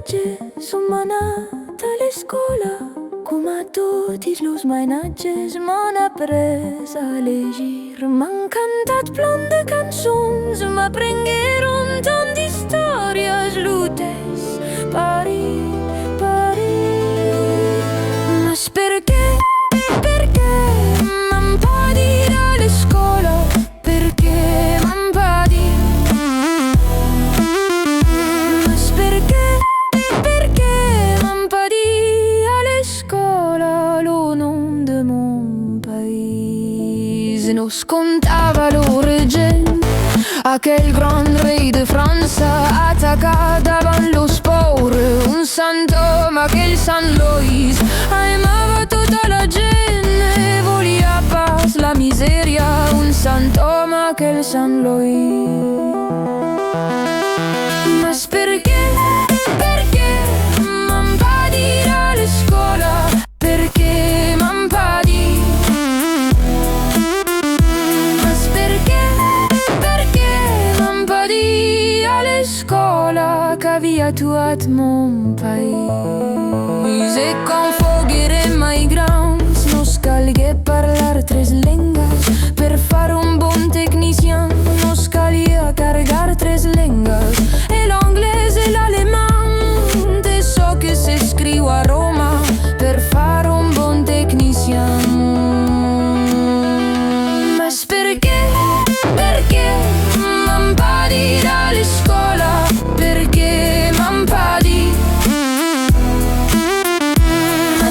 sono nata alle scuola. Come tutti gli smainaggi m'hanno appreso a leggere. M'han cantato plan de canzoni, m'apprenderon tant di storie slutes. Paris, Paris. Ma perché m'han pas dit alle scuola? Perché m'han pas dit? Perché m'han pas dit alle scuola lo nom de mon pays? Non scontava l'origine aquel grand re de Franza attacca davant lo sport. Un Sant'Oma che il San Lois amava tutta la gente, volia pas la miseria. Un Sant'Oma che il San Lois. Ma perché m'han pas dit alle scuola? Perché m'han pas dit? Ma perché m'han pas dit alle scuola che havia tuat mon país? E con foghere mai grounds nos calgué parlar tres lengas. Per fare un bon tecnicien nos calia cargar tres lengas. E l'anglese e l'aleman, de so che se scrivo a Roma per fare un bon tecnicien. Ma perché m'han pas dit alle scuola? Perché m'han pas dit? Ma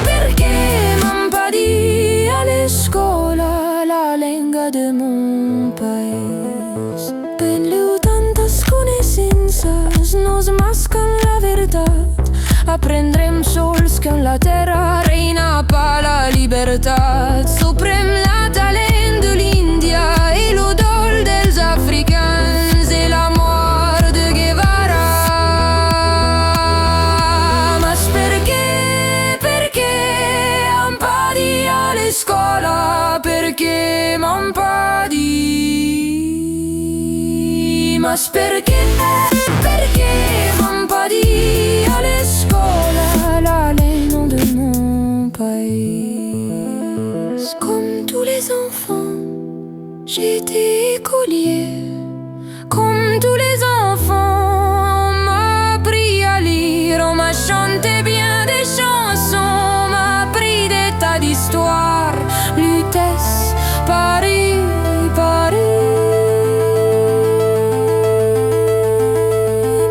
perché m'han pas dit alle scuola la lingua de mon país? Per le tantas conoscences nos mascan la verdad. Apprendrem sols che en la terra reina pa la libertà. Suprem la talent de l'India e l'odol dels africans e la mort de Guevara. Ma perché m'han pas dit alle scuola? Perché m'han pas dit? Ma perché m'han pas dit alle scuola la langue de mon pays? Comme tous les enfants, j'étais écolier. Comme tous les enfants, on m'a appris à lire. On m'a chanté bien des chansons, on m'a appris des tas d'histoires. Lutèce, Paris, Paris.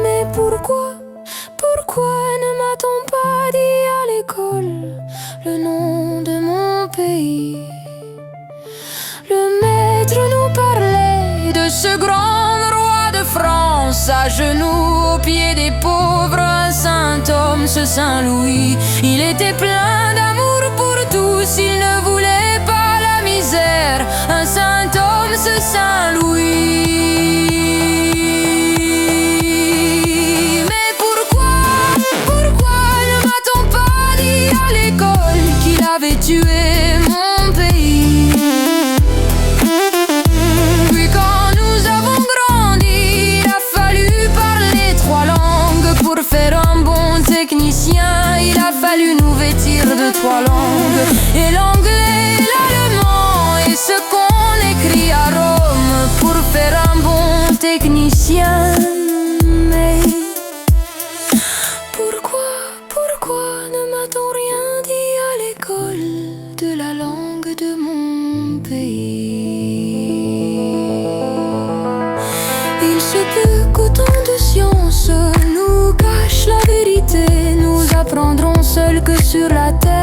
Mais pourquoi ne m'a-t-on pas dit à l'école le nom de mon pays? Le maître nous parlait de ce grand roi de France, à genoux au pied des pauvres, un saint homme, ce Saint Louis. Il était plein d'amour pour tous, il ne voulait pas la misère. Un saint homme, ce Saint Louis. Mais pourquoi ne m'a-t-on pas dit à l'école qu'il avait tué mon pays? Puis quand nous avons grandi, il a fallu parler 3 langues. Pour faire un bon technicien, il a fallu nous vêtir de 3 langues. Et l'anglais, l'allemand et ce qu'on écrit à Rome. Pour faire un bon technicien. Mais pourquoi ne m'a-t-on rien dit à l'école de la langue de mon pays? Il se peut qu'autant de sciences nous cachent la vérité. Nous apprendrons seuls que sur la terre